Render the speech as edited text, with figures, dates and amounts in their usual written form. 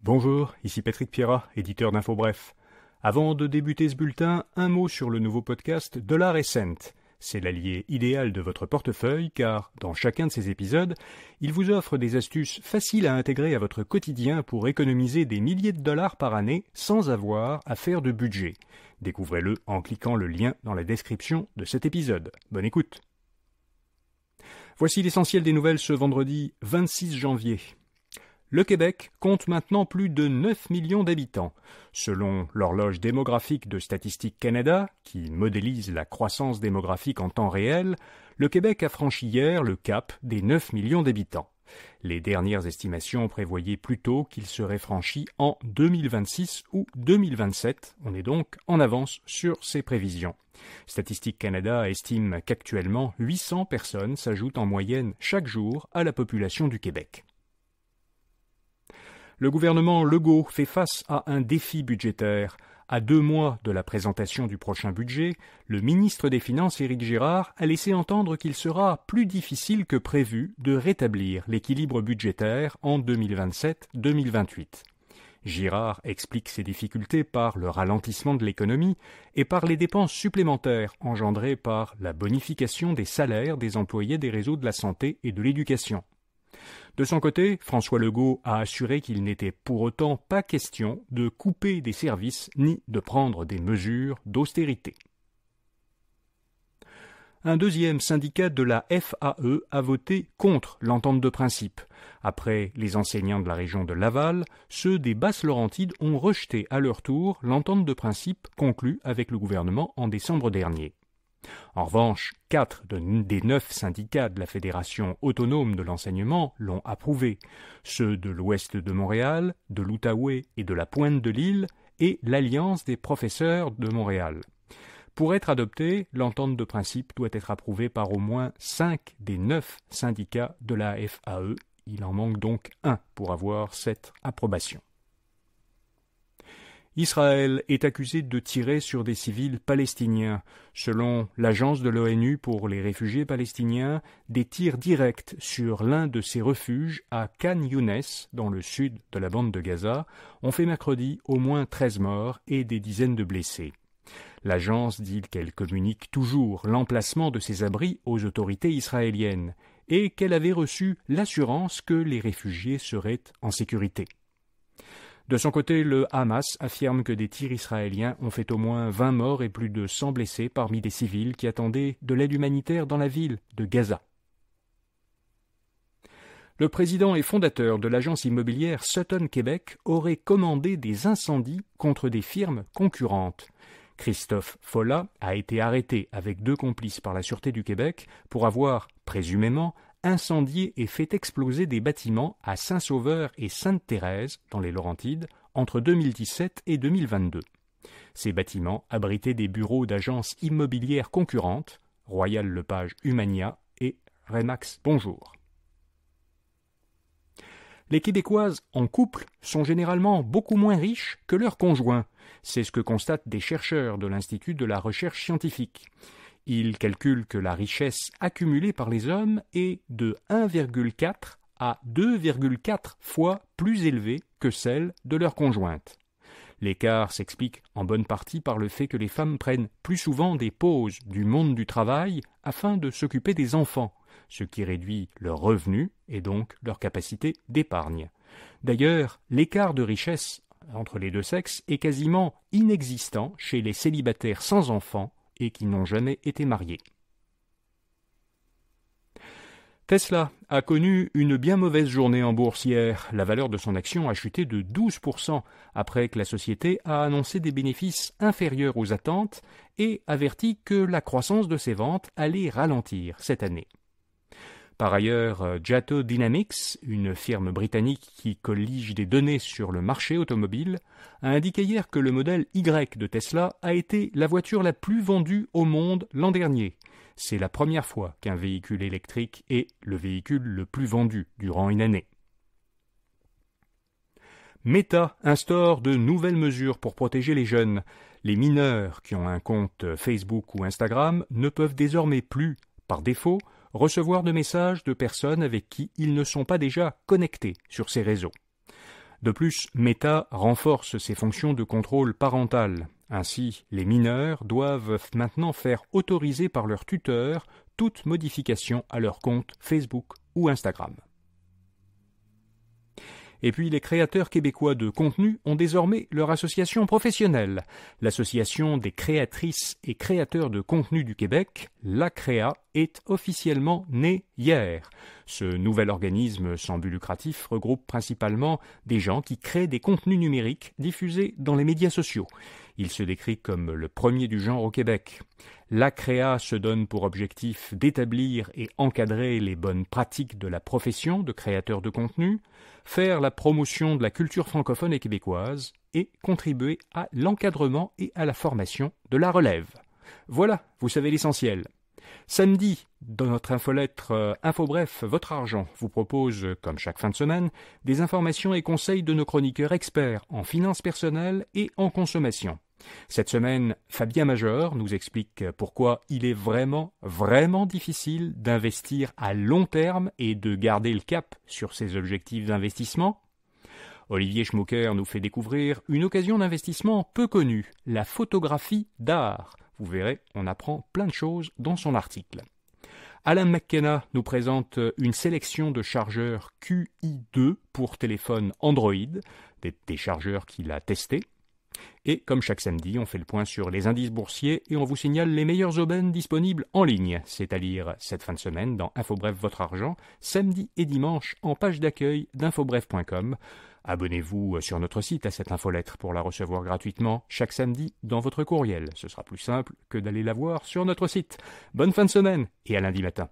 Bonjour, ici Patrick Pierrat, éditeur d'InfoBref. Avant de débuter ce bulletin, un mot sur le nouveau podcast Dollar & Cent. C'est l'allié idéal de votre portefeuille car, dans chacun de ces épisodes, il vous offre des astuces faciles à intégrer à votre quotidien pour économiser des milliers de dollars par année sans avoir à faire de budget. Découvrez-le en cliquant le lien dans la description de cet épisode. Bonne écoute. Voici l'essentiel des nouvelles ce vendredi 26 janvier. Le Québec compte maintenant plus de 9 millions d'habitants. Selon l'horloge démographique de Statistique Canada, qui modélise la croissance démographique en temps réel, le Québec a franchi hier le cap des 9 millions d'habitants. Les dernières estimations prévoyaient plutôt qu'il serait franchi en 2026 ou 2027. On est donc en avance sur ces prévisions. Statistique Canada estime qu'actuellement 800 personnes s'ajoutent en moyenne chaque jour à la population du Québec. Le gouvernement Legault fait face à un défi budgétaire. À 2 mois de la présentation du prochain budget, le ministre des Finances Éric Girard a laissé entendre qu'il sera plus difficile que prévu de rétablir l'équilibre budgétaire en 2027-2028. Girard explique ces difficultés par le ralentissement de l'économie et par les dépenses supplémentaires engendrées par la bonification des salaires des employés des réseaux de la santé et de l'éducation. De son côté, François Legault a assuré qu'il n'était pour autant pas question de couper des services ni de prendre des mesures d'austérité. Un deuxième syndicat de la FAE a voté contre l'entente de principe. Après les enseignants de la région de Laval, ceux des Basses-Laurentides ont rejeté à leur tour l'entente de principe conclue avec le gouvernement en décembre dernier. En revanche, 4 des 9 syndicats de la Fédération autonome de l'enseignement l'ont approuvé, ceux de l'Ouest de Montréal, de l'Outaouais et de la Pointe de l'Île et l'Alliance des professeurs de Montréal. Pour être adoptée, l'entente de principe doit être approuvée par au moins 5 des 9 syndicats de la FAE. Il en manque donc un pour avoir cette approbation. Israël est accusé de tirer sur des civils palestiniens. Selon l'agence de l'ONU pour les réfugiés palestiniens, des tirs directs sur l'un de ces refuges à Khan Younes, dans le sud de la bande de Gaza, ont fait mercredi au moins 13 morts et des dizaines de blessés. L'agence dit qu'elle communique toujours l'emplacement de ces abris aux autorités israéliennes et qu'elle avait reçu l'assurance que les réfugiés seraient en sécurité. De son côté, le Hamas affirme que des tirs israéliens ont fait au moins 20 morts et plus de 100 blessés parmi des civils qui attendaient de l'aide humanitaire dans la ville de Gaza. Le président et fondateur de l'agence immobilière Sutton Québec aurait commandé des incendies contre des firmes concurrentes. Christophe Follat a été arrêté avec 2 complices par la Sûreté du Québec pour avoir, présumément, incendié et fait exploser des bâtiments à Saint-Sauveur et Sainte-Thérèse, dans les Laurentides, entre 2017 et 2022. Ces bâtiments abritaient des bureaux d'agences immobilières concurrentes, Royal Lepage Humania et Remax Bonjour. Les Québécoises en couple sont généralement beaucoup moins riches que leurs conjoints. C'est ce que constatent des chercheurs de l'Institut de la recherche scientifique. Ils calculent que la richesse accumulée par les hommes est de 1,4 à 2,4 fois plus élevée que celle de leurs conjointes. L'écart s'explique en bonne partie par le fait que les femmes prennent plus souvent des pauses du monde du travail afin de s'occuper des enfants, ce qui réduit leurs revenus et donc leur capacité d'épargne. D'ailleurs, l'écart de richesse entre les deux sexes est quasiment inexistant chez les célibataires sans enfants et qui n'ont jamais été mariés. Tesla a connu une bien mauvaise journée en bourse hier. La valeur de son action a chuté de 12% après que la société a annoncé des bénéfices inférieurs aux attentes et averti que la croissance de ses ventes allait ralentir cette année. Par ailleurs, Jato Dynamics, une firme britannique qui collige des données sur le marché automobile, a indiqué hier que le modèle Y de Tesla a été la voiture la plus vendue au monde l'an dernier. C'est la première fois qu'un véhicule électrique est le véhicule le plus vendu durant une année. Meta instaure de nouvelles mesures pour protéger les jeunes. Les mineurs qui ont un compte Facebook ou Instagram ne peuvent désormais plus, par défaut, recevoir de messages de personnes avec qui ils ne sont pas déjà connectés sur ces réseaux. De plus, Meta renforce ses fonctions de contrôle parental. Ainsi, les mineurs doivent maintenant faire autoriser par leur tuteur toute modification à leur compte Facebook ou Instagram. Et puis les créateurs québécois de contenu ont désormais leur association professionnelle. L'Association des créatrices et créateurs de contenu du Québec, l'ACREA, est officiellement née hier. Ce nouvel organisme sans but lucratif regroupe principalement des gens qui créent des contenus numériques diffusés dans les médias sociaux. Il se décrit comme le premier du genre au Québec. L'ACREA se donne pour objectif d'établir et encadrer les bonnes pratiques de la profession de créateur de contenu, faire la promotion de la culture francophone et québécoise et contribuer à l'encadrement et à la formation de la relève. Voilà, vous savez l'essentiel. Samedi, dans notre infolettre InfoBref, votre argent vous propose, comme chaque fin de semaine, des informations et conseils de nos chroniqueurs experts en finances personnelles et en consommation. Cette semaine, Fabien Major nous explique pourquoi il est vraiment difficile d'investir à long terme et de garder le cap sur ses objectifs d'investissement. Olivier Schmucker nous fait découvrir une occasion d'investissement peu connue, la photographie d'art. Vous verrez, on apprend plein de choses dans son article. Alan McKenna nous présente une sélection de chargeurs QI2 pour téléphone Android, des chargeurs qu'il a testés. Et comme chaque samedi, on fait le point sur les indices boursiers et on vous signale les meilleures aubaines disponibles en ligne, c'est à dire cette fin de semaine dans InfoBref Votre Argent, samedi et dimanche en page d'accueil d'infobref.com. Abonnez-vous sur notre site à cette infolettre pour la recevoir gratuitement chaque samedi dans votre courriel. Ce sera plus simple que d'aller la voir sur notre site. Bonne fin de semaine et à lundi matin.